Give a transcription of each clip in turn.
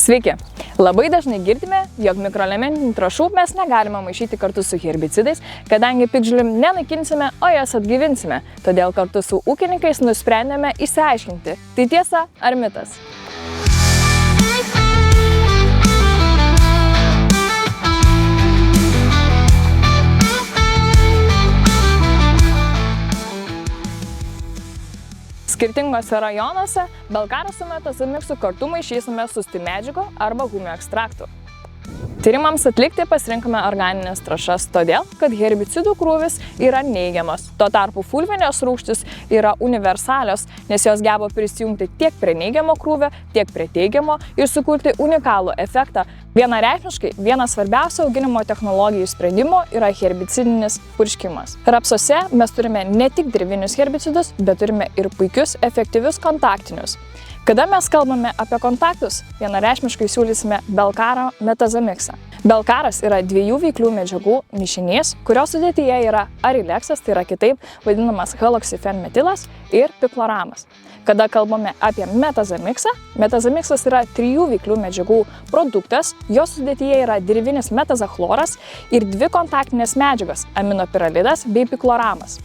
Sveiki! Labai dažnai girdime, jog mikroelementinių trąšų mes negalime maišyti kartu su herbicidais, kadangi piktžolėm nenaikinsime, o jas atgyvinsime. Todėl kartu su ūkininkais nusprendėme išsiaiškinti, tai tiesa ar mitas. Skirtingose rajonuose Belkaras su metazamiksu kartu maišysime su stimedžiago arba humio ekstraktu. Tyrimams atlikti pasirinkome organinės trąšas todėl, kad herbicidų krūvis yra neigiamas. Tuo tarpu fulvinės rūgštys yra universalios, nes jos geba prisijungti tiek prie neigiamo krūvio, tiek prie teigiamo ir sukurti unikalų efektą. Vienareikšmiškai vienas svarbiausių auginimo technologijų sprendimų yra herbicidinis purškimas. Rapsuose mes turime ne tik dirvinius herbicidus, bet turime ir puikius efektyvius kontaktinius. Kada mes kalbame apie kontaktus, vienareikšmiškai siūlysime Belkaro metazamiksą. Belkaras yra dviejų veiklių medžiagų mišinys, kurio sudėtyje yra arileksas, tai yra kitaip vadinamas haloksifenmetilas ir pikloramas. Kada kalbame apie metazamiksą, metazamiksas yra trijų veiklių medžiagų produktas, jo sudėtyje yra dirvinis metazachloras ir dvi kontaktinės medžiagos – aminopiralidas bei pikloramas.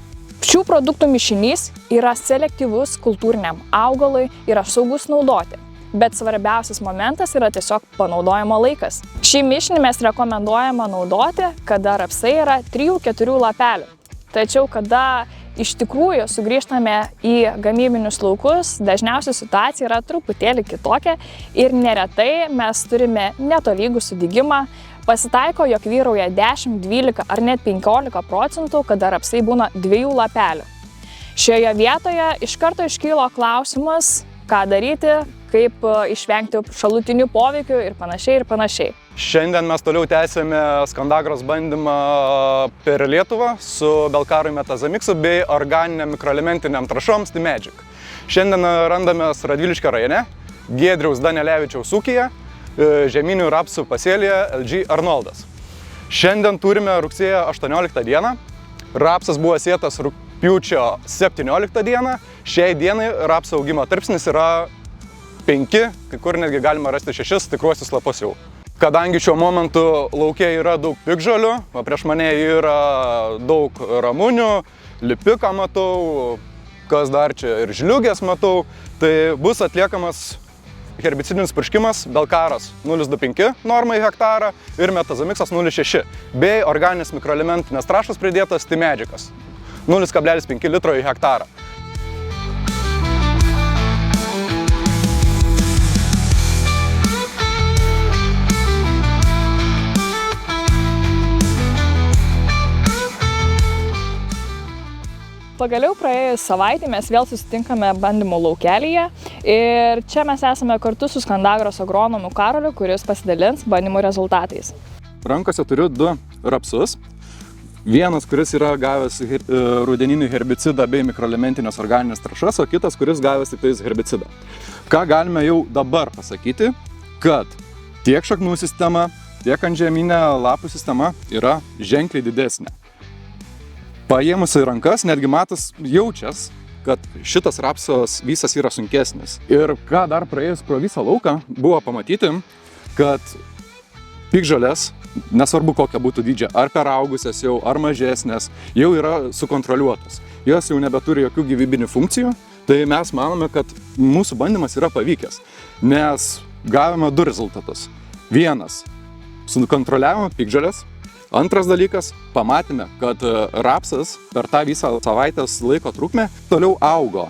Šių produktų mišinys yra selektyvus kultūriniam augalui, yra saugus naudoti, bet svarbiausias momentas yra tiesiog panaudojimo laikas. Šį mišinį mes rekomenduojame naudoti, kada rapsai yra 3-4 lapelių. Tačiau, kada iš tikrųjų sugrįžtame į gamybinius laukus, dažniausiai situacija yra truputėlį kitokia ir neretai mes turime netolygų sudygimą. Pasitaiko, jog vyrauja 10, 12 ar net 15%, kada rapsai būna 2 lapelių. Šioje vietoje iš karto iškylo klausimas, ką daryti, kaip išvengti šalutinių poveikių ir panašiai. Šiandien mes toliau tęsėme Skandagros bandymą per Lietuvą su Belkarui metazamiksu bei organiniam mikroelementiniam trąšom Stimagic. Šiandien randamės Radviliškio rajone, Giedriaus Danelevičiaus ūkyje, žeminių rapsų pasėlyje LG Arnoldas. Šiandien turime rugsėjo 18 dieną, rapsas buvo sėtas rugpjūčio 17 dieną, šiai dienai rapsų augimo tarpsnis yra 5, kai kur netgi galima rasti 6 tikruosius lapus jau. Kadangi šiuo momentu lauke yra daug piktžolių, o prieš mane yra daug ramunių, lipiką matau, kas dar čia ir žliugės matau, tai bus atliekamas herbicidinis purškimas Belkaras 0,25 normai hektarą ir metazamiksas 0,6 bei organinės mikroelementinės trąšos pridėtas Stimagicas 0,5 litro į hektarą. Pagaliau praėjus savaitę mes vėl susitinkame bandymų laukelyje ir čia mes esame kartu su Skandagros agronomu Karoliu, kuris pasidalins bandymų rezultatais. Rankose turiu 2 rapsus. Vienas, kuris yra gavęs rudeninį herbicidą bei mikroelementinės organinės trąšas, o kitas, kuris gavęs tik tais herbicidą. Ką galime jau dabar pasakyti, kad tiek šaknų sistema, tiek antžeminė lapų sistema yra ženkliai didesnė. Paėmus į rankas, netgi matas jaučias, kad šitas rapsas visas yra sunkesnis. Ir ką dar praėjus pro visą lauką, buvo pamatyti, kad piktžolės, nesvarbu kokia būtų dydžia, ar peraugusias jau, ar mažesnės, jau yra sukontroliuotos. Jos jau nebeturi jokių gyvybinių funkcijų, tai mes manome, kad mūsų bandymas yra pavykęs, nes gavome 2 rezultatus. Vienas, sukontroliavome piktžolės. Antras dalykas, pamatėme, kad rapsas per tą visą savaitės laiko trukmę toliau augo.